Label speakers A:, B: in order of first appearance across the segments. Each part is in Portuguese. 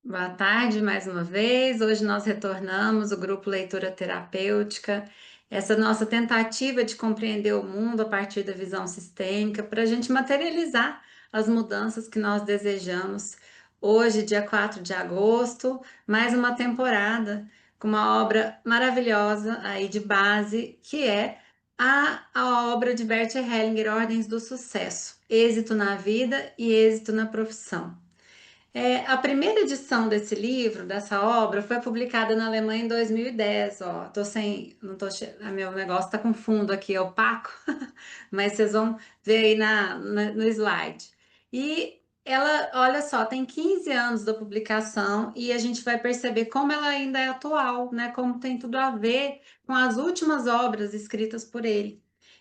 A: Boa tarde mais uma vez. Hoje nós retornamos o grupo Leitura Terapêutica, essa nossa tentativa de compreender o mundo a partir da visão sistêmica, para a gente materializar as mudanças que nós desejamos. Hoje, dia 4 de agosto, mais uma temporada com uma obra maravilhosa aí de base, que é a obra de Bert Hellinger, Ordens do Sucesso, Êxito na Vida e Êxito na Profissão. A primeira edição desse livro, dessa obra, foi publicada na Alemanha em 2010. Ó, tô sem, não tô, meu negócio está com fundo aqui opaco, mas vocês vão ver aí no slide. E ela, olha só, tem 15 anos da publicação e a gente vai perceber como ela ainda é atual, né? Como tem tudo a ver com as últimas obras escritas por ele.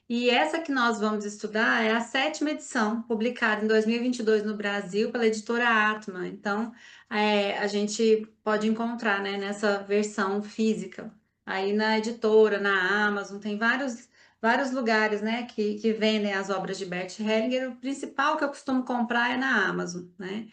A: E essa que nós vamos estudar é a sétima edição, publicada em 2022 no Brasil pela editora Atma. Então, a gente pode encontrar, né, nessa versão física. Aí na editora, na Amazon, tem vários lugares, né, que vendem as obras de Bert Hellinger. O principal que eu costumo comprar é na Amazon, né?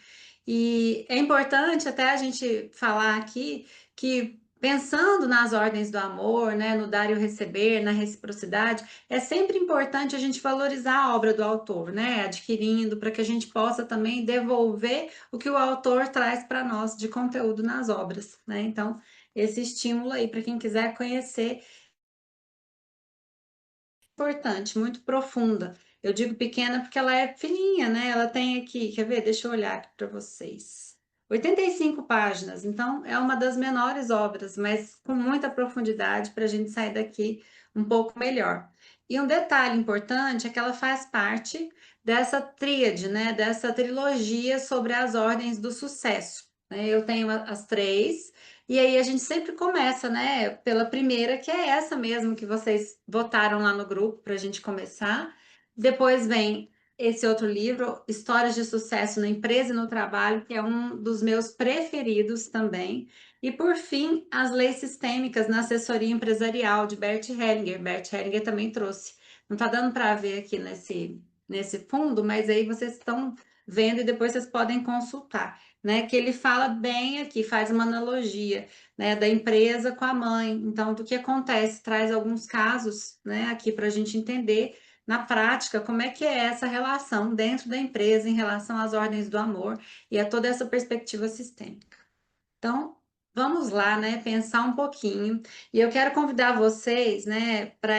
A: E é importante até a gente falar aqui que pensando nas ordens do amor, né, no dar e o receber, na reciprocidade, é sempre importante a gente valorizar a obra do autor, né, adquirindo para que a gente possa também devolver o que o autor traz para nós de conteúdo nas obras, né? Então, esse estímulo aí para quem quiser conhecer importante, muito profunda. Eu digo pequena porque ela é fininha, né? Ela tem aqui, quer ver? Deixa eu olhar aqui para vocês. 85 páginas, então é uma das menores obras, mas com muita profundidade para a gente sair daqui um pouco melhor. E um detalhe importante é que ela faz parte dessa tríade, né? Dessa trilogia sobre as ordens do sucesso, né? Eu tenho as três. E aí a gente sempre começa, né, pela primeira, que é essa mesmo que vocês votaram lá no grupo para a gente começar. Depois vem esse outro livro, Histórias de Sucesso na Empresa e no Trabalho, que é um dos meus preferidos também. E por fim, As Leis Sistêmicas na Assessoria Empresarial, de Bert Hellinger. Bert Hellinger também trouxe. Não está dando para ver aqui nesse fundo, mas aí vocês estão vendo e depois vocês podem consultar, né? Que ele fala bem aqui, faz uma analogia, né, da empresa com a mãe. Então, do que acontece, traz alguns casos, né, aqui para a gente entender na prática como é que é essa relação dentro da empresa em relação às ordens do amor e a toda essa perspectiva sistêmica. Então, vamos lá, né, pensar um pouquinho. E eu quero convidar vocês, né, para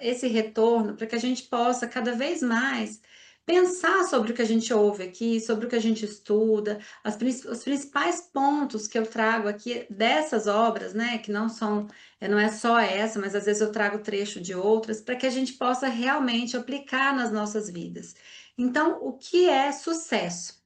A: esse retorno, para que a gente possa cada vez mais pensar sobre o que a gente ouve aqui, sobre o que a gente estuda, os principais pontos que eu trago aqui dessas obras, né, que não são, não é só essa, mas às vezes eu trago trecho de outras, para que a gente possa realmente aplicar nas nossas vidas. Então, o que é sucesso?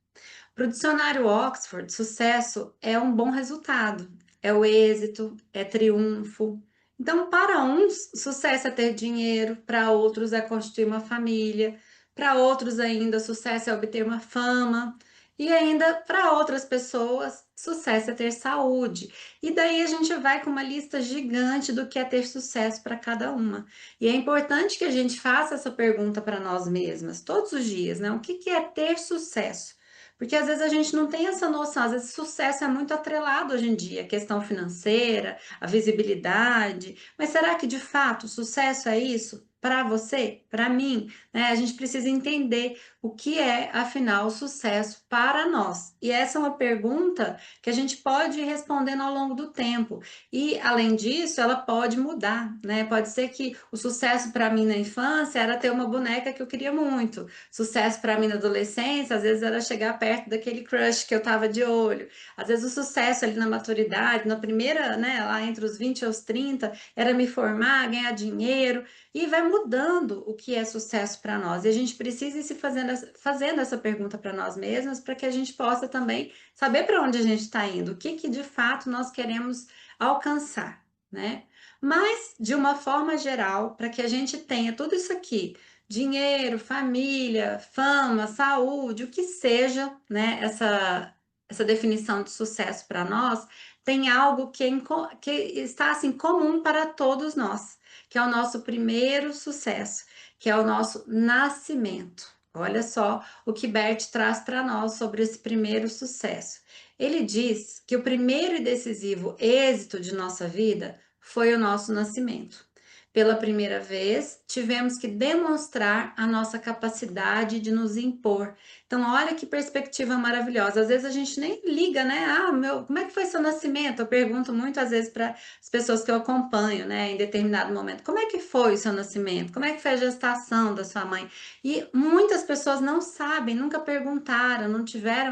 A: Para o dicionário Oxford, sucesso é um bom resultado, é o êxito, é triunfo. Então, para uns, sucesso é ter dinheiro, para outros é constituir uma família, para outros ainda, sucesso é obter uma fama, e ainda para outras pessoas, sucesso é ter saúde. E daí a gente vai com uma lista gigante do que é ter sucesso para cada uma. E é importante que a gente faça essa pergunta para nós mesmas, todos os dias, né? O que é ter sucesso? Porque às vezes a gente não tem essa noção, às vezes sucesso é muito atrelado hoje em dia, a questão financeira, a visibilidade. Mas será que de fato sucesso é isso? Para você, para mim, né? A gente precisa entender o que é, afinal, sucesso para nós. E essa é uma pergunta que a gente pode ir respondendo ao longo do tempo. E, além disso, ela pode mudar, né? Pode ser que o sucesso para mim na infância era ter uma boneca que eu queria muito. Sucesso para mim na adolescência, às vezes era chegar perto daquele crush que eu tava de olho. Às vezes o sucesso ali na maturidade, na primeira, né, lá entre os 20 e os 30, era me formar, ganhar dinheiro, e vai mudando o que é sucesso para nós. E a gente precisa ir se fazendo essa pergunta para nós mesmos, para que a gente possa também saber para onde a gente está indo, o que que de fato nós queremos alcançar, né? Mas, de uma forma geral, para que a gente tenha tudo isso aqui, dinheiro, família, fama, saúde, o que seja, né? Essa definição de sucesso para nós tem algo que está assim comum para todos nós, que é o nosso primeiro sucesso, que é o nosso nascimento. Olha só o que Bert traz para nós sobre esse primeiro sucesso. Ele diz que o primeiro e decisivo êxito de nossa vida foi o nosso nascimento. Pela primeira vez, tivemos que demonstrar a nossa capacidade de nos impor. Então, olha que perspectiva maravilhosa. Às vezes a gente nem liga, né? Ah, como é que foi seu nascimento? Eu pergunto muitas vezes para as pessoas que eu acompanho, né, em determinado momento, como é que foi o seu nascimento? Como é que foi a gestação da sua mãe? E muitas pessoas não sabem, nunca perguntaram, não tiveram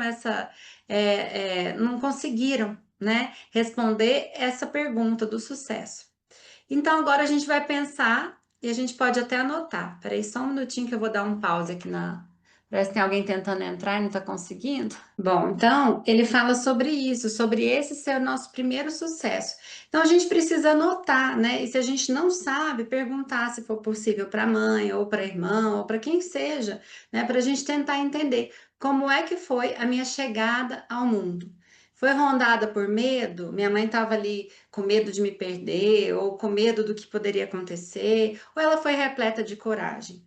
A: não conseguiram, né, responder essa pergunta do sucesso. Então agora a gente vai pensar e a gente pode até anotar. Peraí, só um minutinho que eu vou dar um pause aqui na. Parece que tem alguém tentando entrar e não está conseguindo. Bom, então ele fala sobre isso, sobre esse ser o nosso primeiro sucesso. Então a gente precisa anotar, né? E se a gente não sabe, perguntar se for possível para a mãe, ou para a irmã, ou para quem seja, né? Para a gente tentar entender como é que foi a minha chegada ao mundo. Foi rondada por medo? Minha mãe estava ali com medo de me perder, ou com medo do que poderia acontecer, ou ela foi repleta de coragem.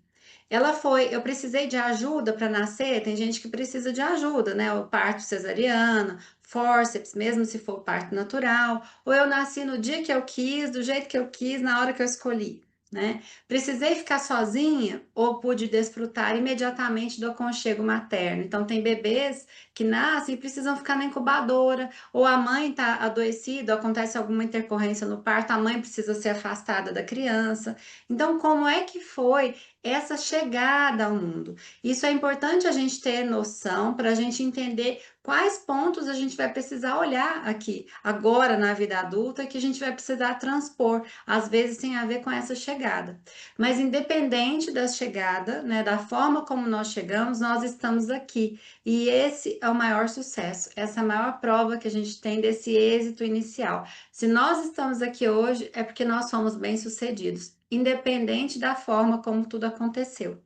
A: Eu precisei de ajuda para nascer, tem gente que precisa de ajuda, né? O parto cesariano, fórceps, mesmo se for parto natural, ou eu nasci no dia que eu quis, do jeito que eu quis, na hora que eu escolhi, né? Precisei ficar sozinha ou pude desfrutar imediatamente do aconchego materno. Então, tem bebês que nascem e precisam ficar na incubadora, ou a mãe está adoecida, acontece alguma intercorrência no parto, a mãe precisa ser afastada da criança. Então, como é que foi essa chegada ao mundo? Isso é importante a gente ter noção para a gente entender quais pontos a gente vai precisar olhar aqui, agora na vida adulta, que a gente vai precisar transpor. Às vezes tem a ver com essa chegada. Mas independente da chegada, né, da forma como nós chegamos, nós estamos aqui. E esse é o maior sucesso, essa é a maior prova que a gente tem desse êxito inicial. Se nós estamos aqui hoje, é porque nós somos bem-sucedidos, independente da forma como tudo aconteceu,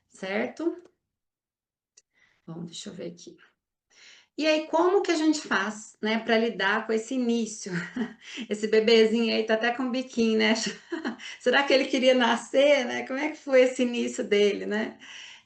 A: certo? Bom, deixa eu ver aqui. E aí, como que a gente faz, né, para lidar com esse início? Esse bebezinho aí tá até com biquinho, né? Será que ele queria nascer, né? Como é que foi esse início dele, né?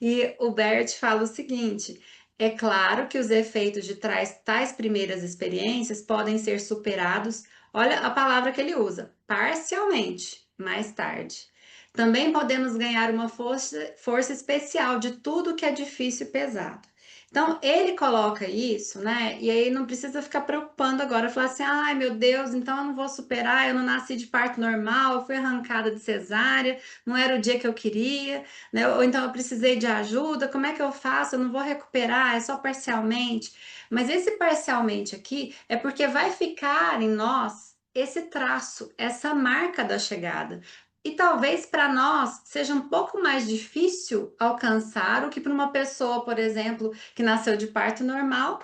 A: E o Bert fala o seguinte: é claro que os efeitos de tais primeiras experiências podem ser superados. Olha a palavra que ele usa, parcialmente, mais tarde. Também podemos ganhar uma força especial de tudo que é difícil e pesado. Então, ele coloca isso, né? E aí não precisa ficar preocupando agora, falar assim: ai meu Deus, então eu não vou superar, eu não nasci de parto normal, eu fui arrancada de cesárea, não era o dia que eu queria, né? Ou então eu precisei de ajuda, como é que eu faço? Eu não vou recuperar, é só parcialmente. Mas esse parcialmente aqui é porque vai ficar em nós esse traço, essa marca da chegada. E talvez para nós seja um pouco mais difícil alcançar o que para uma pessoa, por exemplo, que nasceu de parto normal,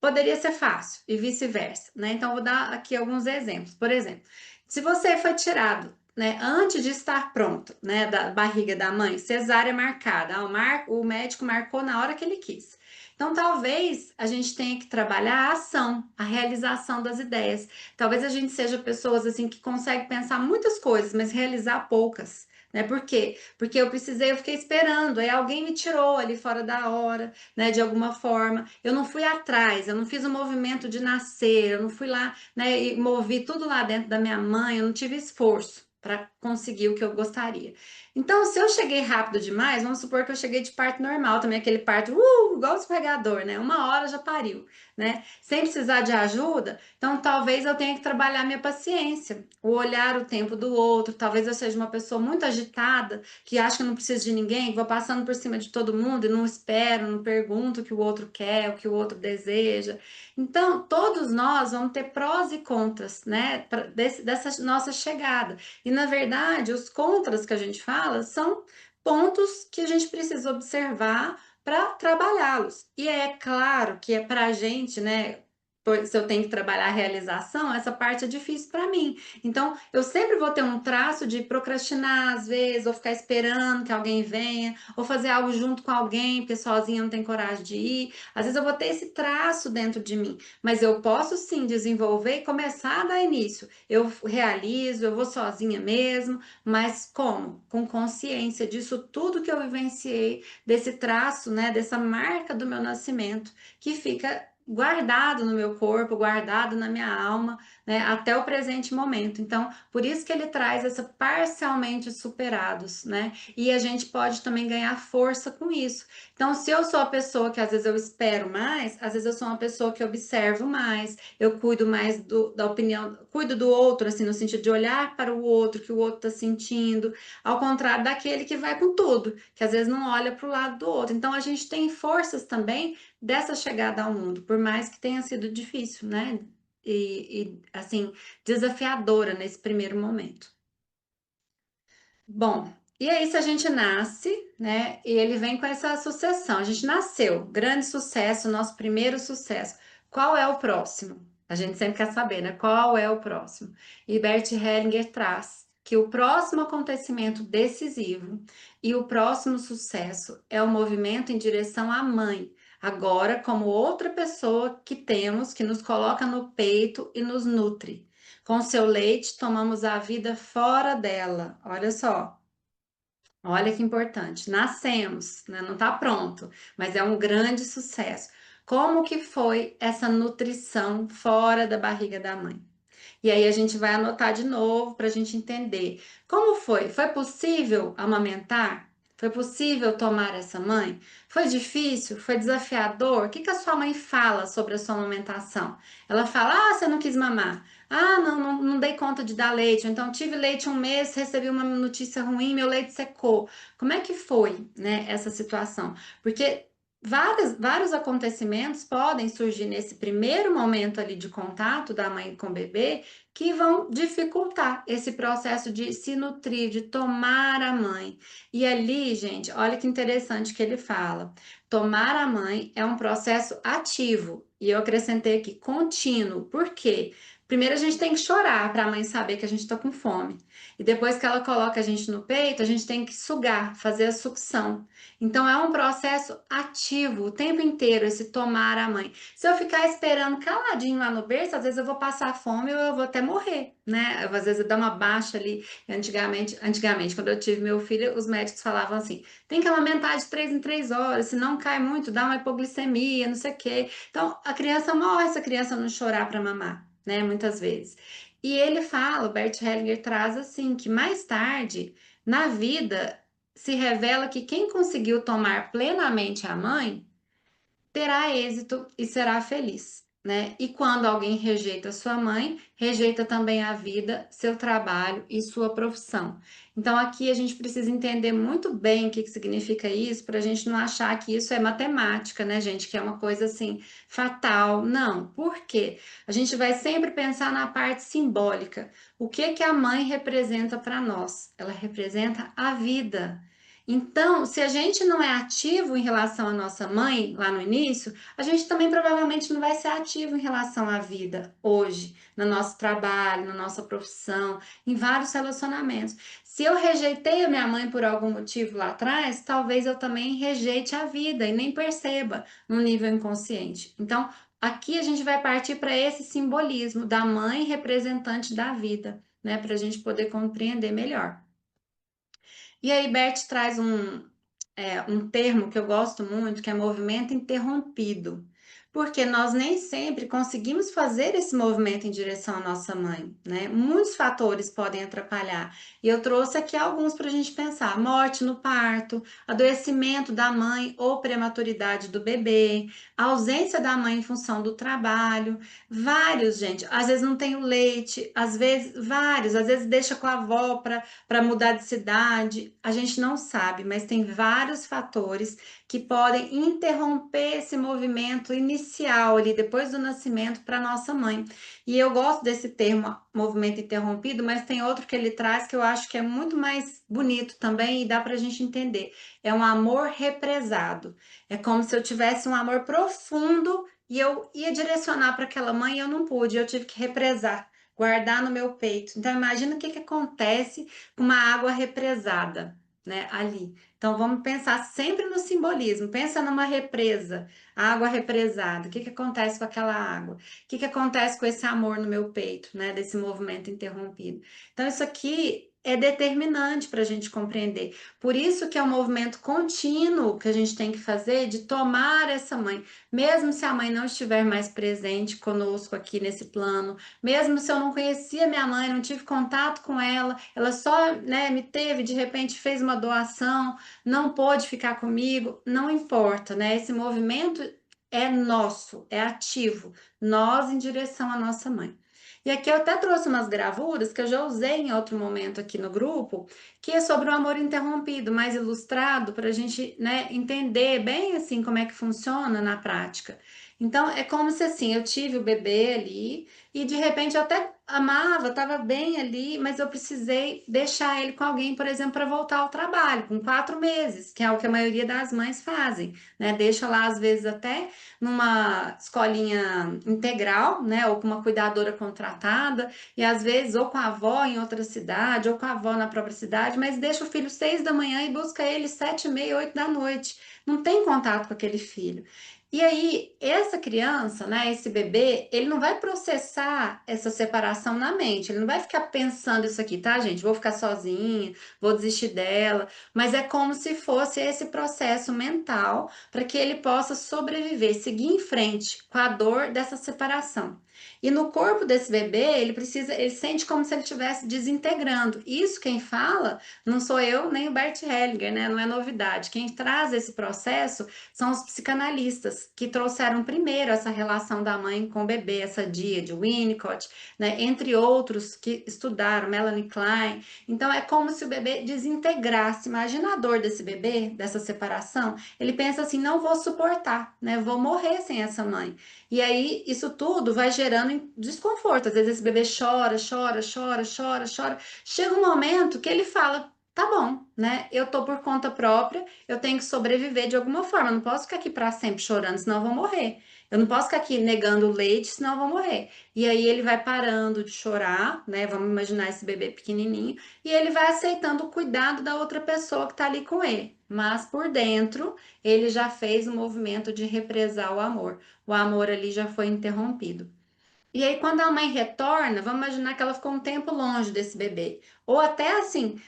A: poderia ser fácil e vice-versa, né? Então, vou dar aqui alguns exemplos. Por exemplo, se você foi tirado, né, antes de estar pronto, né, da barriga da mãe, cesárea marcada, o médico marcou na hora que ele quis. Então, talvez a gente tenha que trabalhar a ação, a realização das ideias. Talvez a gente seja pessoas assim que conseguem pensar muitas coisas, mas realizar poucas. Né? Por quê? Porque eu fiquei esperando, aí alguém me tirou ali fora da hora, né? De alguma forma. Eu não fui atrás, eu não fiz o movimento de nascer, eu não fui lá, né? E movi tudo lá dentro da minha mãe, eu não tive esforço para conseguir o que eu gostaria. Então, se eu cheguei rápido demais, vamos supor que eu cheguei de parto normal, também aquele parto, igual o esfregador, né? Uma hora já pariu, né? Sem precisar de ajuda, então talvez eu tenha que trabalhar minha paciência, o olhar o tempo do outro, talvez eu seja uma pessoa muito agitada, que acha que não precisa de ninguém, que vou passando por cima de todo mundo e não espero, não pergunto o que o outro quer, o que o outro deseja. Então, todos nós vamos ter prós e contras, né, dessa nossa chegada. E, na verdade, os contras que a gente fala são pontos que a gente precisa observar para trabalhá-los. E é claro que é para a gente, né? Se eu tenho que trabalhar a realização, essa parte é difícil para mim. Então, eu sempre vou ter um traço de procrastinar, às vezes, ou ficar esperando que alguém venha, ou fazer algo junto com alguém, porque sozinha não tem coragem de ir. Às vezes, eu vou ter esse traço dentro de mim, mas eu posso sim desenvolver e começar a dar início. Eu realizo, eu vou sozinha mesmo, mas como? Com consciência disso tudo que eu vivenciei, desse traço, né, dessa marca do meu nascimento, que fica guardado no meu corpo, guardado na minha alma, né, até o presente momento. Então, por isso que ele traz essa parcialmente superados, né? E a gente pode também ganhar força com isso. Então, se eu sou a pessoa que às vezes eu espero mais, às vezes eu sou uma pessoa que observo mais, eu cuido mais da opinião, cuido do outro, assim, no sentido de olhar para o outro, que o outro está sentindo, ao contrário daquele que vai com tudo, que às vezes não olha para o lado do outro. Então, a gente tem forças também dessa chegada ao mundo, por mais que tenha sido difícil, né? Assim, desafiadora nesse primeiro momento. Bom, e aí se a gente nasce, né? E ele vem com essa sucessão. A gente nasceu, grande sucesso, nosso primeiro sucesso. Qual é o próximo? A gente sempre quer saber, né? Qual é o próximo? E Bert Hellinger traz que o próximo acontecimento decisivo e o próximo sucesso é o movimento em direção à mãe, agora como outra pessoa que temos, que nos coloca no peito e nos nutre. Com seu leite, tomamos a vida fora dela. Olha só. Olha que importante. Nascemos, né? Não está pronto, mas é um grande sucesso. Como que foi essa nutrição fora da barriga da mãe? E aí a gente vai anotar de novo para a gente entender como foi. Foi possível amamentar? Foi possível tomar essa mãe? Foi difícil? Foi desafiador? O que que a sua mãe fala sobre a sua amamentação? Ela fala: ah, você não quis mamar. Ah, não dei conta de dar leite. Ou então tive leite um mês, recebi uma notícia ruim, meu leite secou. Como é que foi, né, essa situação? Porque vários acontecimentos podem surgir nesse primeiro momento ali de contato da mãe com o bebê que vão dificultar esse processo de se nutrir, de tomar a mãe. E ali, gente, olha que interessante que ele fala. Tomar a mãe é um processo ativo. E eu acrescentei aqui contínuo. Por quê? Primeiro a gente tem que chorar para a mãe saber que a gente está com fome. E depois que ela coloca a gente no peito, a gente tem que sugar, fazer a sucção. Então é um processo ativo o tempo inteiro esse tomar a mãe. Se eu ficar esperando caladinho lá no berço, às vezes eu vou passar fome ou eu vou até morrer, né? Às vezes eu dou uma baixa ali. Antigamente, quando eu tive meu filho, os médicos falavam assim: tem que amamentar de 3 em 3 horas, se não cai muito, dá uma hipoglicemia, não sei o quê. Então a criança morre se a criança não chorar para mamar, né? Muitas vezes. E ele fala, o Bert Hellinger traz assim, que mais tarde, na vida, se revela que quem conseguiu tomar plenamente a mãe terá êxito e será feliz, né? E quando alguém rejeita sua mãe, rejeita também a vida, seu trabalho e sua profissão. Então aqui a gente precisa entender muito bem o que significa isso, para a gente não achar que isso é matemática, né, gente? Que é uma coisa assim fatal. Não, por quê? A gente vai sempre pensar na parte simbólica. O que que a mãe representa para nós? Ela representa a vida. Então, se a gente não é ativo em relação à nossa mãe lá no início, a gente também provavelmente não vai ser ativo em relação à vida hoje, no nosso trabalho, na nossa profissão, em vários relacionamentos. Se eu rejeitei a minha mãe por algum motivo lá atrás, talvez eu também rejeite a vida e nem perceba no nível inconsciente. Então, aqui a gente vai partir para esse simbolismo da mãe representante da vida, né, para a gente poder compreender melhor. E aí, Bert traz um termo que eu gosto muito, que é movimento interrompido, porque nós nem sempre conseguimos fazer esse movimento em direção à nossa mãe, né? Muitos fatores podem atrapalhar. E eu trouxe aqui alguns para a gente pensar: morte no parto, adoecimento da mãe ou prematuridade do bebê, ausência da mãe em função do trabalho, vários, gente. Às vezes não tem o leite, às vezes vários, às vezes deixa com a avó para mudar de cidade, a gente não sabe, mas tem vários fatores que podem interromper esse movimento inicial ali depois do nascimento para nossa mãe. E eu gosto desse termo movimento interrompido, mas tem outro que ele traz que eu acho que é muito mais bonito também e dá para a gente entender. É um amor represado. É como se eu tivesse um amor profundo e eu ia direcionar para aquela mãe e eu não pude, eu tive que represar, guardar no meu peito. Então imagina o que que acontece uma água represada, né, ali. Então vamos pensar sempre no simbolismo. Pensa numa represa, água represada. O que que acontece com aquela água? O que que acontece com esse amor no meu peito, né, desse movimento interrompido? Então isso aqui é determinante para a gente compreender. Por isso que é um movimento contínuo que a gente tem que fazer de tomar essa mãe, mesmo se a mãe não estiver mais presente conosco aqui nesse plano, mesmo se eu não conhecia minha mãe, não tive contato com ela, ela só, né, me teve, de repente fez uma doação, não pôde ficar comigo, não importa, né? Esse movimento é nosso, é ativo, nós em direção à nossa mãe. E aqui eu até trouxe umas gravuras que eu já usei em outro momento aqui no grupo, que é sobre o amor interrompido, mais ilustrado, para a gente, né, entender bem assim como é que funciona na prática. Então, é como se assim, eu tive o bebê ali e de repente eu até amava, estava bem ali, mas eu precisei deixar ele com alguém, por exemplo, para voltar ao trabalho, com 4 meses, que é o que a maioria das mães fazem, né? Deixa lá, às vezes, até numa escolinha integral, né? Ou com uma cuidadora contratada, e às vezes ou com a avó em outra cidade, ou com a avó na própria cidade, mas deixa o filho 6 da manhã e busca ele 7h30, 8 da noite. Não tem contato com aquele filho. E aí, essa criança, né, esse bebê, ele não vai processar essa separação na mente, ele não vai ficar pensando isso aqui, tá, gente? Vou ficar sozinha, vou desistir dela, mas é como se fosse esse processo mental para que ele possa sobreviver, seguir em frente com a dor dessa separação. E no corpo desse bebê, ele sente como se ele estivesse desintegrando. Isso quem fala não sou eu nem o Bert Hellinger, né? Não é novidade. Quem traz esse processo são os psicanalistas que trouxeram primeiro essa relação da mãe com o bebê, essa dia de Winnicott, né? Entre outros que estudaram, Melanie Klein. Então é como se o bebê desintegrasse. Imagina a dor desse bebê, dessa separação. Ele pensa assim: não vou suportar, né? Vou morrer sem essa mãe. E aí isso tudo vai gerando desconforto. Às vezes esse bebê chora, chora, chora, chora, chora. Chega um momento que ele fala: tá bom, né? Eu tô por conta própria, eu tenho que sobreviver de alguma forma. Eu não posso ficar aqui para sempre chorando, senão eu vou morrer. Eu não posso ficar aqui negando o leite, senão eu vou morrer. E aí ele vai parando de chorar, né? Vamos imaginar esse bebê pequenininho, e ele vai aceitando o cuidado da outra pessoa que tá ali com ele. Mas por dentro, ele já fez o movimento de represar o amor. O amor ali já foi interrompido. E aí, quando a mãe retorna, vamos imaginar que ela ficou um tempo longe desse bebê. Ou até assim,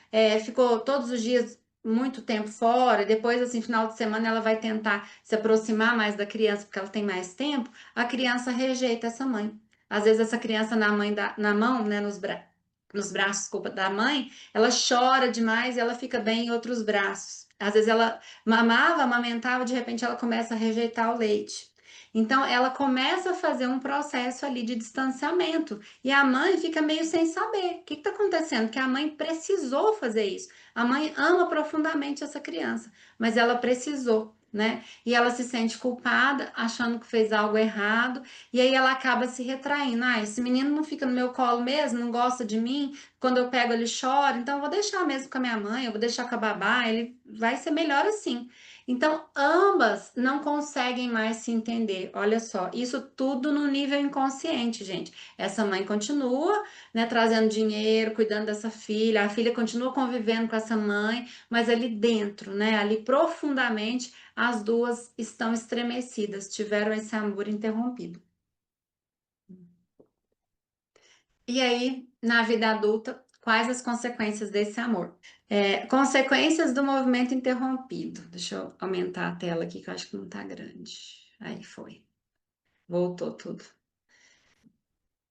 A: ficou todos os dias muito tempo fora, e depois, assim, final de semana, ela vai tentar se aproximar mais da criança, porque ela tem mais tempo, a criança rejeita essa mãe. Às vezes, essa criança na mão, né, nos braços, desculpa, da mãe, ela chora demais e ela fica bem em outros braços. Às vezes ela mamava, amamentava, de repente ela começa a rejeitar o leite. Então, ela começa a fazer um processo ali de distanciamento e a mãe fica meio sem saber o que está acontecendo, que a mãe precisou fazer isso. A mãe ama profundamente essa criança, mas ela precisou, né? E ela se sente culpada, achando que fez algo errado, e aí ela acaba se retraindo. Ah, esse menino não fica no meu colo mesmo, não gosta de mim, quando eu pego ele chora, então eu vou deixar mesmo com a minha mãe, eu vou deixar com a babá, ele vai ser melhor assim. Então, ambas não conseguem mais se entender. Olha só, isso tudo no nível inconsciente, gente. Essa mãe continua, né, trazendo dinheiro, cuidando dessa filha, a filha continua convivendo com essa mãe, mas ali dentro, né, ali profundamente, as duas estão estremecidas, tiveram esse amor interrompido. E aí, na vida adulta, quais as consequências desse amor? Consequências do movimento interrompido. Deixa eu aumentar a tela aqui, que eu acho que não tá grande. Aí foi. Voltou tudo.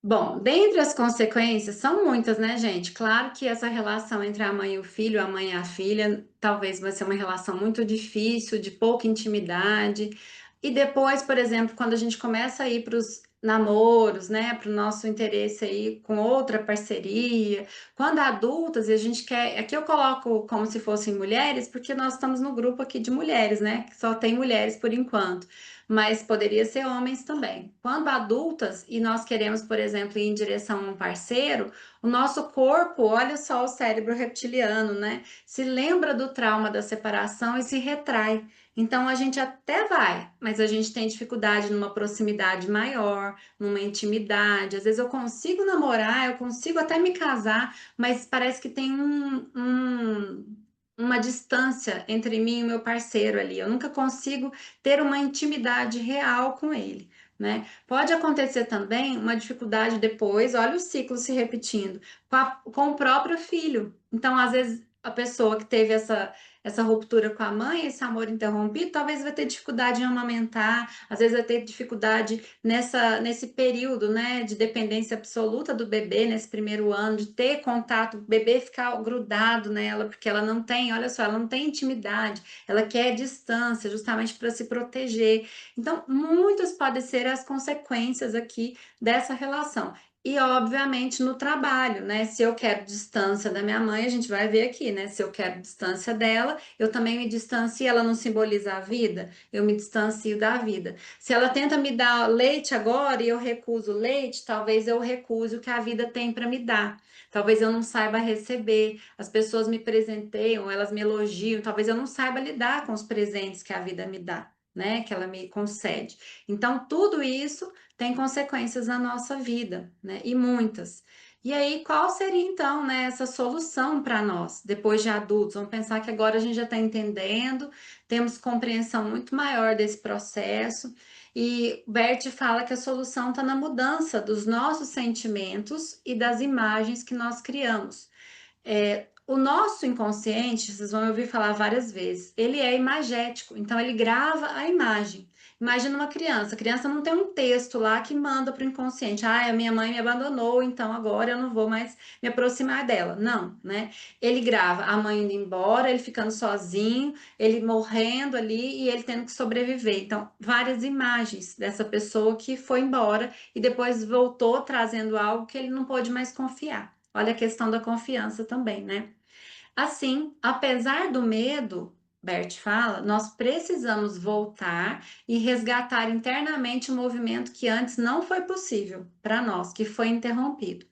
A: Bom, dentre as consequências, são muitas, né, gente? Claro que essa relação entre a mãe e o filho, a mãe e a filha, talvez vai ser uma relação muito difícil, de pouca intimidade. E depois, por exemplo, quando a gente começa a ir para os namoros, né, para o nosso interesse aí com outra parceria, quando adultas, e a gente quer. Aqui eu coloco como se fossem mulheres, porque nós estamos no grupo aqui de mulheres, né, que só tem mulheres por enquanto, mas poderia ser homens também. Quando adultas e nós queremos, por exemplo, ir em direção a um parceiro, o nosso corpo, olha só o cérebro reptiliano, né? Se lembra do trauma da separação e se retrai. Então a gente até vai, mas a gente tem dificuldade numa proximidade maior, numa intimidade. Às vezes eu consigo namorar, eu consigo até me casar, mas parece que tem uma distância entre mim e o meu parceiro ali. Eu nunca consigo ter uma intimidade real com ele. né? Pode acontecer também uma dificuldade depois, olha o ciclo se repetindo, com o próprio filho. Então, às vezes, a pessoa que teve essa ruptura com a mãe, esse amor interrompido, talvez vai ter dificuldade em amamentar, às vezes vai ter dificuldade nesse período, né, de dependência absoluta do bebê, nesse primeiro ano, de ter contato, o bebê ficar grudado nela, porque ela não tem, olha só, ela não tem intimidade, ela quer distância, justamente para se proteger. Então, muitas podem ser as consequências aqui dessa relação. E, obviamente, no trabalho, né? Se eu quero distância da minha mãe, a gente vai ver aqui, né? Se eu quero distância dela, eu também me distancio. Ela não simboliza a vida, eu me distancio da vida. Se ela tenta me dar leite agora e eu recuso leite, talvez eu recuse o que a vida tem para me dar. Talvez eu não saiba receber. As pessoas me presenteiam, elas me elogiam, talvez eu não saiba lidar com os presentes que a vida me dá, né, que ela me concede. Então, tudo isso tem consequências na nossa vida, né, e muitas. E aí, qual seria então, né, essa solução para nós, depois de adultos? Vamos pensar que agora a gente já está entendendo, temos compreensão muito maior desse processo, e Bert fala que a solução está na mudança dos nossos sentimentos e das imagens que nós criamos. O nosso inconsciente, vocês vão ouvir falar várias vezes, ele é imagético, então ele grava a imagem. Imagina uma criança, a criança não tem um texto lá que manda para o inconsciente, ah, a minha mãe me abandonou, então agora eu não vou mais me aproximar dela. Não, né? Ele grava a mãe indo embora, ele ficando sozinho, ele morrendo ali e ele tendo que sobreviver. Então, várias imagens dessa pessoa que foi embora e depois voltou trazendo algo que ele não pôde mais confiar. Olha a questão da confiança também, né? Assim, apesar do medo, Bert fala, nós precisamos voltar e resgatar internamente o movimento que antes não foi possível para nós, que foi interrompido.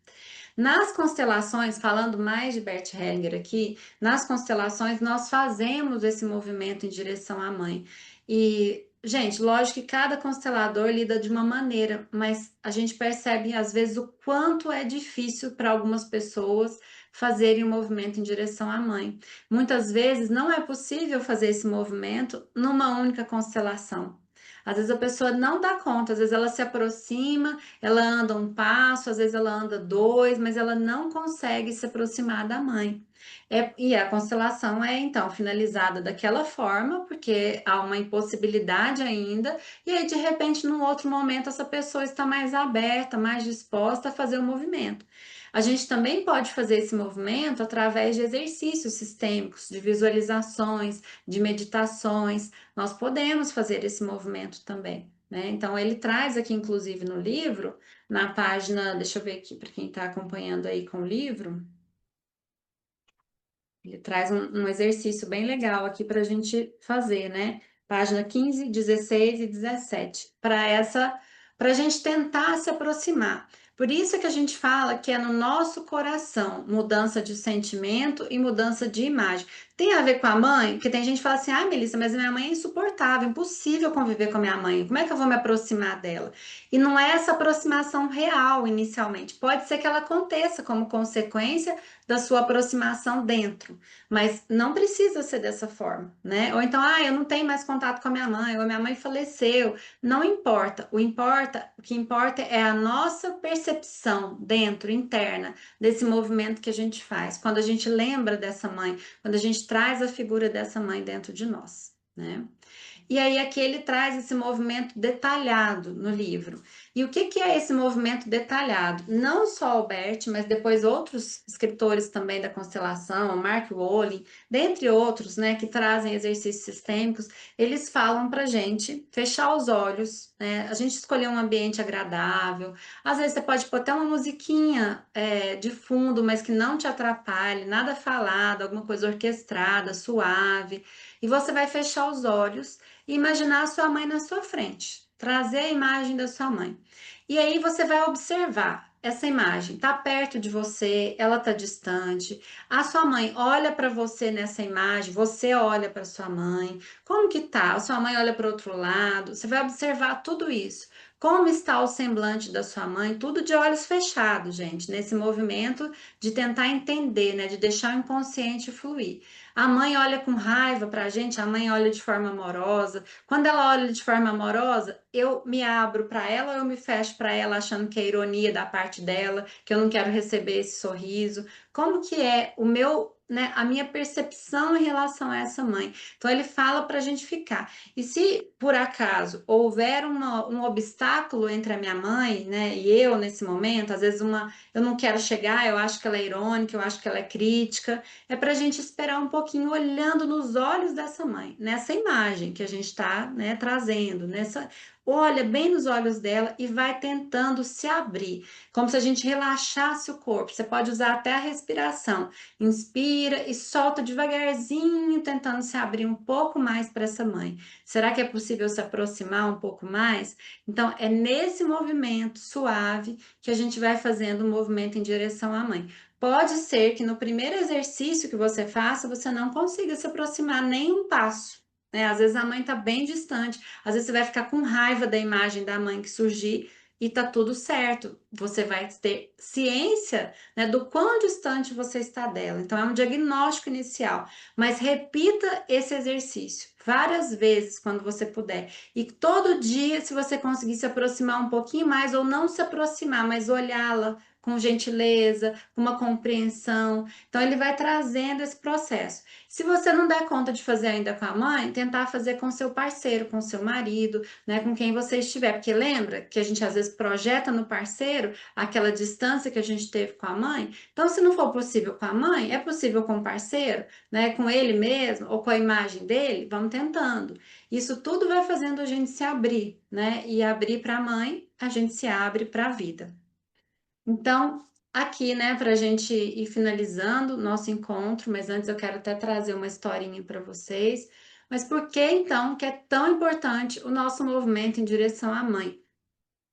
A: Nas constelações, falando mais de Bert Hellinger aqui, nas constelações nós fazemos esse movimento em direção à mãe. E, gente, lógico que cada constelador lida de uma maneira, mas a gente percebe às vezes o quanto é difícil para algumas pessoas fazerem o movimento em direção à mãe. Muitas vezes não é possível fazer esse movimento numa única constelação. Às vezes a pessoa não dá conta, às vezes ela se aproxima, ela anda um passo, às vezes ela anda dois, mas ela não consegue se aproximar da mãe. E a constelação é então finalizada daquela forma, porque há uma impossibilidade ainda, e aí de repente, num outro momento, essa pessoa está mais aberta, mais disposta a fazer o movimento. A gente também pode fazer esse movimento através de exercícios sistêmicos, de visualizações, de meditações. Nós podemos fazer esse movimento também, né? Então, ele traz aqui, inclusive, no livro, na página, deixa eu ver aqui para quem está acompanhando aí com o livro, ele traz um exercício bem legal aqui para a gente fazer, né? Página 15, 16 e 17, para a gente tentar se aproximar. Por isso é que a gente fala que é no nosso coração, mudança de sentimento e mudança de imagem. Tem a ver com a mãe? Porque tem gente que fala assim, ah, Melissa, mas minha mãe é insuportável, impossível conviver com a minha mãe. Como é que eu vou me aproximar dela? E não é essa aproximação real inicialmente. Pode ser que ela aconteça como consequência da sua aproximação dentro. Mas não precisa ser dessa forma, né? Ou então, ah, eu não tenho mais contato com a minha mãe, ou a minha mãe faleceu. Não importa. O que importa é a nossa percepção dentro, interna, desse movimento que a gente faz. Quando a gente lembra dessa mãe, quando a gente traz a figura dessa mãe dentro de nós, né? E aí aqui ele traz esse movimento detalhado no livro. E o que que é esse movimento detalhado? Não só Albert, mas depois outros escritores também da constelação, Mark Wolin, dentre outros, né, que trazem exercícios sistêmicos, eles falam para gente fechar os olhos, né, a gente escolher um ambiente agradável. Às vezes você pode pôr até uma musiquinha de fundo, mas que não te atrapalhe, nada falado, alguma coisa orquestrada, suave. E você vai fechar os olhos e imaginar a sua mãe na sua frente, trazer a imagem da sua mãe. E aí você vai observar essa imagem, está perto de você, ela está distante. A sua mãe olha para você nessa imagem, você olha para sua mãe. Como que tá? A sua mãe olha para outro lado. Você vai observar tudo isso. Como está o semblante da sua mãe? Tudo de olhos fechados, gente, nesse movimento de tentar entender, né? De deixar o inconsciente fluir. A mãe olha com raiva pra gente, a mãe olha de forma amorosa. Quando ela olha de forma amorosa, eu me abro para ela ou eu me fecho para ela achando que é ironia da parte dela, que eu não quero receber esse sorriso. Como que é o meu, né, a minha percepção em relação a essa mãe? Então ele fala para a gente ficar. E se por acaso houver um obstáculo entre a minha mãe, né, e eu nesse momento, às vezes eu não quero chegar, eu acho que ela é irônica, eu acho que ela é crítica, é para a gente esperar um pouquinho olhando nos olhos dessa mãe, nessa imagem que a gente está, né, trazendo, nessa olha bem nos olhos dela e vai tentando se abrir, como se a gente relaxasse o corpo. Você pode usar até a respiração. Inspira e solta devagarzinho, tentando se abrir um pouco mais para essa mãe. Será que é possível se aproximar um pouco mais? Então, é nesse movimento suave que a gente vai fazendo o movimento em direção à mãe. Pode ser que no primeiro exercício que você faça, você não consiga se aproximar nem um passo, né? Às vezes a mãe está bem distante, às vezes você vai ficar com raiva da imagem da mãe que surgir e tá tudo certo. Você vai ter ciência, né, do quão distante você está dela. Então é um diagnóstico inicial, mas repita esse exercício várias vezes quando você puder. E todo dia, se você conseguir se aproximar um pouquinho mais ou não se aproximar, mas olhá-la com gentileza, com uma compreensão. Então ele vai trazendo esse processo. Se você não der conta de fazer ainda com a mãe, tentar fazer com seu parceiro, com seu marido, né, com quem você estiver, porque lembra que a gente às vezes projeta no parceiro aquela distância que a gente teve com a mãe. Então, se não for possível com a mãe, é possível com o parceiro, né, com ele mesmo ou com a imagem dele, vamos tentando. Isso tudo vai fazendo a gente se abrir, né? E abrir para a mãe, a gente se abre para a vida. Então, aqui, né, para a gente ir finalizando o nosso encontro, mas antes eu quero até trazer uma historinha para vocês. Mas por que então que é tão importante o nosso movimento em direção à mãe?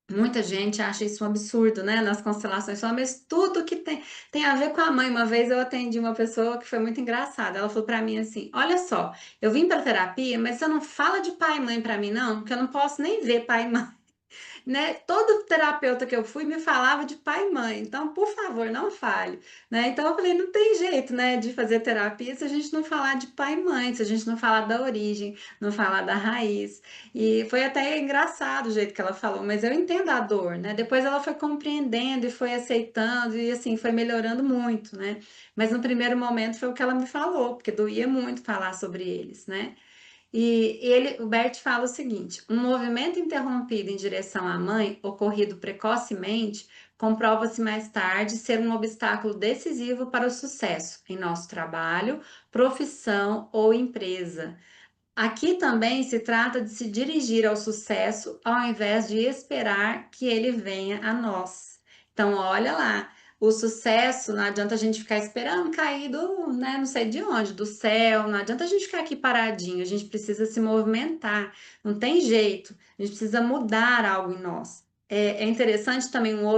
A: Muita gente acha isso um absurdo, né? Nas constelações, fala, mas tudo que tem a ver com a mãe. Uma vez eu atendi uma pessoa que foi muito engraçada. Ela falou para mim assim: Olha só, eu vim para terapia, mas você não fala de pai e mãe para mim, não, porque eu não posso nem ver pai e mãe, né? Todo terapeuta que eu fui me falava de pai e mãe, então, por favor, não fale, né? Então eu falei, não tem jeito, né, de fazer terapia se a gente não falar de pai e mãe, se a gente não falar da origem, não falar da raiz. E foi até engraçado o jeito que ela falou, mas eu entendo a dor, né? Depois ela foi compreendendo e foi aceitando e assim foi melhorando muito, né? Mas no primeiro momento foi o que ela me falou, porque doía muito falar sobre eles, né? E ele, o Bert fala o seguinte: um movimento interrompido em direção à mãe, ocorrido precocemente, comprova-se mais tarde ser um obstáculo decisivo para o sucesso em nosso trabalho, profissão ou empresa. Aqui também se trata de se dirigir ao sucesso ao invés de esperar que ele venha a nós. Então, olha lá, o sucesso não adianta a gente ficar esperando cair do, né, não sei de onde, do céu, não adianta a gente ficar aqui paradinho, a gente precisa se movimentar, não tem jeito, a gente precisa mudar algo em nós. É interessante também uma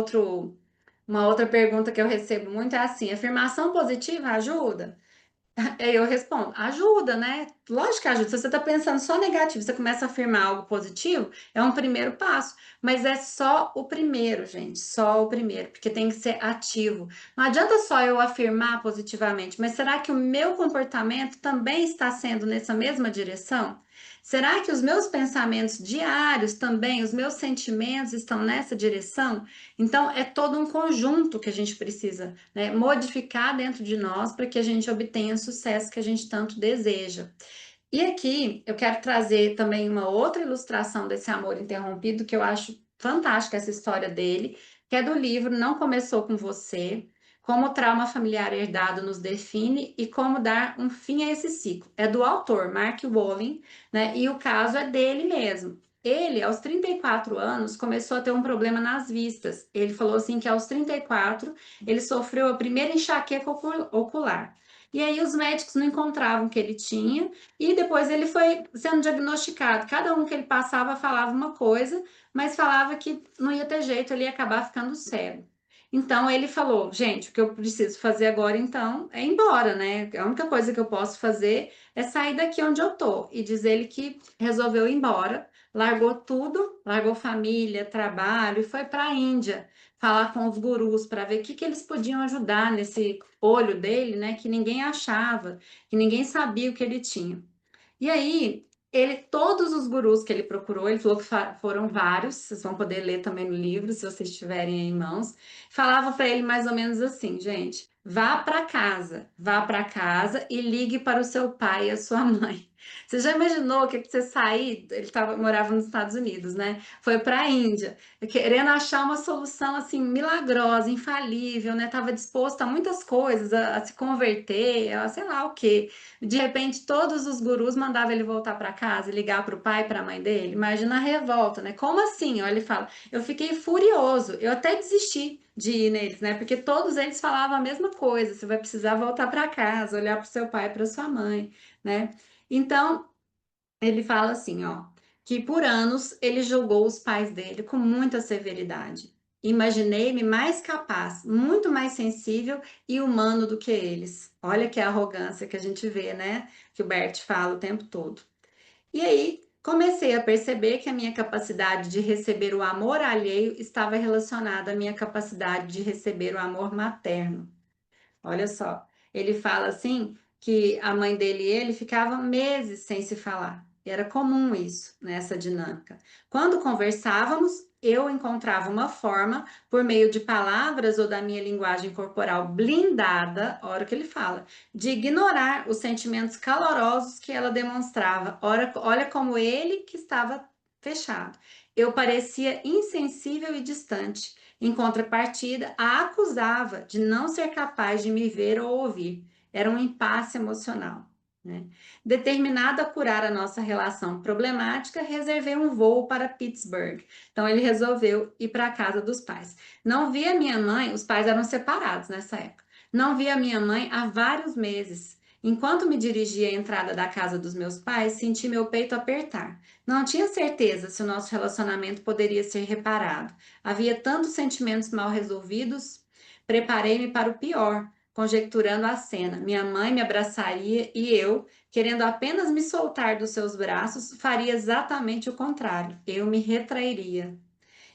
A: outra pergunta que eu recebo muito é assim: afirmação positiva ajuda? Aí eu respondo, ajuda, né? Lógico que ajuda. Se você está pensando só negativo, você começa a afirmar algo positivo, é um primeiro passo. Mas é só o primeiro, gente, só o primeiro, porque tem que ser ativo. Não adianta só eu afirmar positivamente, mas será que o meu comportamento também está sendo nessa mesma direção? Será que os meus pensamentos diários também, os meus sentimentos estão nessa direção? Então, é todo um conjunto que a gente precisa, né, modificar dentro de nós para que a gente obtenha o sucesso que a gente tanto deseja. E aqui eu quero trazer também uma outra ilustração desse amor interrompido, que eu acho fantástica essa história dele, que é do livro Não Começou com Você. Como o trauma familiar herdado nos define e como dar um fim a esse ciclo. É do autor, Mark Wolin, né? E o caso é dele mesmo. Ele, aos 34 anos, começou a ter um problema nas vistas. Ele falou assim que aos 34 ele sofreu a primeira enxaqueca ocular. E aí os médicos não encontravam o que ele tinha e depois ele foi sendo diagnosticado. Cada um que ele passava falava uma coisa, mas falava que não ia ter jeito, ele ia acabar ficando cego. Então ele falou, gente, o que eu preciso fazer agora então é ir embora, né? A única coisa que eu posso fazer é sair daqui onde eu tô. E diz ele que resolveu ir embora, largou tudo, largou família, trabalho e foi para a Índia falar com os gurus para ver o que eles podiam ajudar nesse olho dele, né, que ninguém achava, que ninguém sabia o que ele tinha. E aí, todos os gurus que ele procurou, ele falou que foram vários, vocês vão poder ler também no livro, se vocês tiverem aí em mãos, falavam para ele mais ou menos assim, gente, vá para casa e ligue para o seu pai e a sua mãe. Você já imaginou que você sair, morava nos Estados Unidos, né? Foi para a Índia, querendo achar uma solução assim milagrosa, infalível, né? Tava disposto a muitas coisas, a se converter, a sei lá o quê. De repente, todos os gurus mandavam ele voltar para casa e ligar para o pai e para a mãe dele. Imagina a revolta, né? Como assim? Olha, ele fala, eu fiquei furioso, eu até desisti de ir neles, né? Porque todos eles falavam a mesma coisa, você vai precisar voltar para casa, olhar para o seu pai e para sua mãe, né? Então, ele fala assim, ó, que por anos ele julgou os pais dele com muita severidade. Imaginei-me mais capaz, muito mais sensível e humano do que eles. Olha que arrogância que a gente vê, né? Que o Bert fala o tempo todo. E aí, comecei a perceber que a minha capacidade de receber o amor alheio estava relacionada à minha capacidade de receber o amor materno. Olha só, ele fala assim que a mãe dele e ele ficavam meses sem se falar. E era comum isso, nessa dinâmica. Quando conversávamos, eu encontrava uma forma, por meio de palavras ou da minha linguagem corporal blindada, olha o que ele fala, de ignorar os sentimentos calorosos que ela demonstrava. Olha como ele que estava fechado. Eu parecia insensível e distante. Em contrapartida, a acusava de não ser capaz de me ver ou ouvir. Era um impasse emocional. Né? Determinado a curar a nossa relação problemática, reservei um voo para Pittsburgh. Então, ele resolveu ir para a casa dos pais. Não vi a minha mãe, os pais eram separados nessa época. Não vi a minha mãe há vários meses. Enquanto me dirigia à entrada da casa dos meus pais, senti meu peito apertar. Não tinha certeza se o nosso relacionamento poderia ser reparado. Havia tantos sentimentos mal resolvidos. Preparei-me para o pior, conjecturando a cena. Minha mãe me abraçaria e eu, querendo apenas me soltar dos seus braços, faria exatamente o contrário. Eu me retrairia.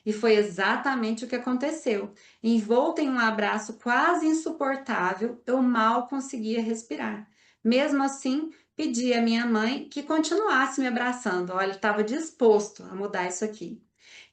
A: E foi exatamente o que aconteceu. Envolta em um abraço quase insuportável, eu mal conseguia respirar. Mesmo assim, pedi à minha mãe que continuasse me abraçando. Olha, ele estava disposto a mudar isso aqui.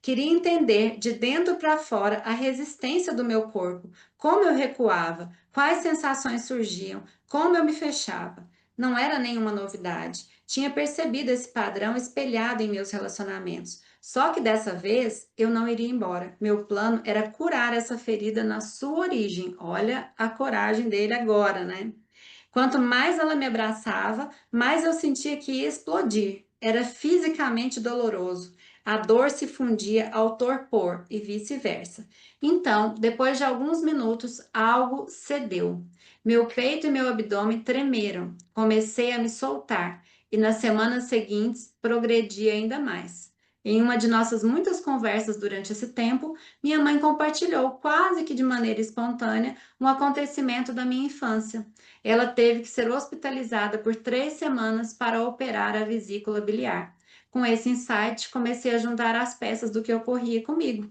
A: Queria entender de dentro para fora a resistência do meu corpo, como eu recuava, quais sensações surgiam, como eu me fechava. Não era nenhuma novidade. Tinha percebido esse padrão espelhado em meus relacionamentos. Só que dessa vez eu não iria embora. Meu plano era curar essa ferida na sua origem. Olha a coragem dele agora, né? Quanto mais ela me abraçava, mais eu sentia que ia explodir. Era fisicamente doloroso. A dor se fundia ao torpor e vice-versa. Então, depois de alguns minutos, algo cedeu. Meu peito e meu abdômen tremeram. Comecei a me soltar e nas semanas seguintes progredi ainda mais. Em uma de nossas muitas conversas durante esse tempo, minha mãe compartilhou, quase que de maneira espontânea, um acontecimento da minha infância. Ela teve que ser hospitalizada por 3 semanas para operar a vesícula biliar. Com esse insight, comecei a juntar as peças do que ocorria comigo.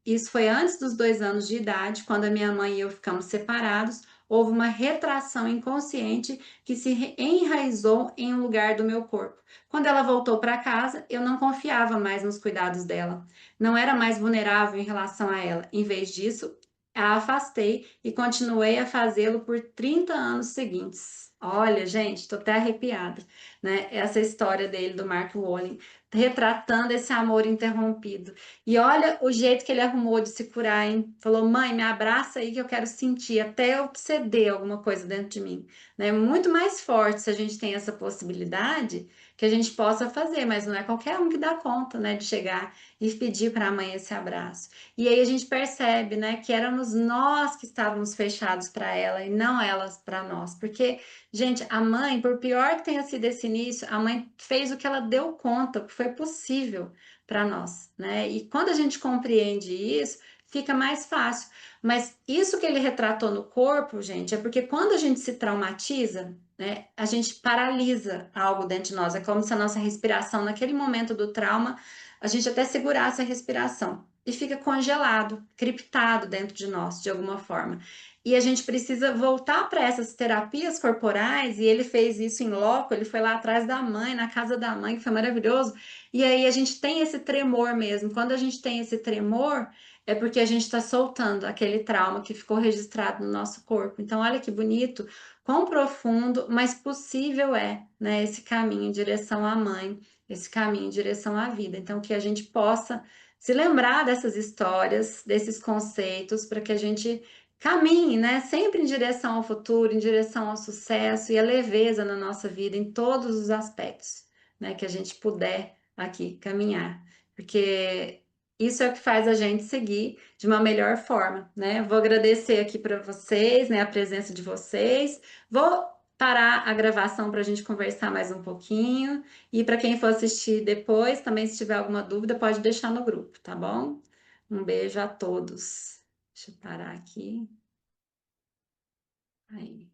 A: Isso foi antes dos 2 anos de idade, quando a minha mãe e eu ficamos separados. Houve uma retração inconsciente que se enraizou em um lugar do meu corpo. Quando ela voltou para casa, eu não confiava mais nos cuidados dela. Não era mais vulnerável em relação a ela. Em vez disso, a afastei e continuei a fazê-lo por 30 anos seguintes. Olha, gente, estou até arrepiada, né? Essa história dele, do Mark Walling, retratando esse amor interrompido. E olha o jeito que ele arrumou de se curar, hein? Falou, mãe, me abraça aí que eu quero sentir, até eu ceder alguma coisa dentro de mim. Né? Muito mais forte se a gente tem essa possibilidade que a gente possa fazer, mas não é qualquer um que dá conta, né, de chegar e pedir para a mãe esse abraço. E aí a gente percebe, né, que éramos nós que estávamos fechados para ela e não elas para nós. Porque, gente, a mãe, por pior que tenha sido esse início, a mãe fez o que ela deu conta, o que foi possível para nós, né? E quando a gente compreende isso, fica mais fácil. Mas isso que ele retratou no corpo, gente, é porque quando a gente se traumatiza, né, a gente paralisa algo dentro de nós. É como se a nossa respiração, naquele momento do trauma, a gente até segurasse a respiração e fica congelado, criptado dentro de nós, de alguma forma. E a gente precisa voltar para essas terapias corporais, e ele fez isso em loco, ele foi lá atrás da mãe, na casa da mãe, que foi maravilhoso. E aí a gente tem esse tremor mesmo. Quando a gente tem esse tremor, é porque a gente está soltando aquele trauma que ficou registrado no nosso corpo. Então, olha que bonito, quão profundo, mas possível é, né, esse caminho em direção à mãe, esse caminho em direção à vida. Então, que a gente possa se lembrar dessas histórias, desses conceitos, para que a gente caminhe, né, sempre em direção ao futuro, em direção ao sucesso e à leveza na nossa vida, em todos os aspectos, né, que a gente puder aqui caminhar. Porque isso é o que faz a gente seguir de uma melhor forma, né? Vou agradecer aqui para vocês, né, a presença de vocês. Vou parar a gravação para a gente conversar mais um pouquinho. E para quem for assistir depois, também se tiver alguma dúvida, pode deixar no grupo, tá bom? Um beijo a todos. Deixa eu parar aqui. Aí.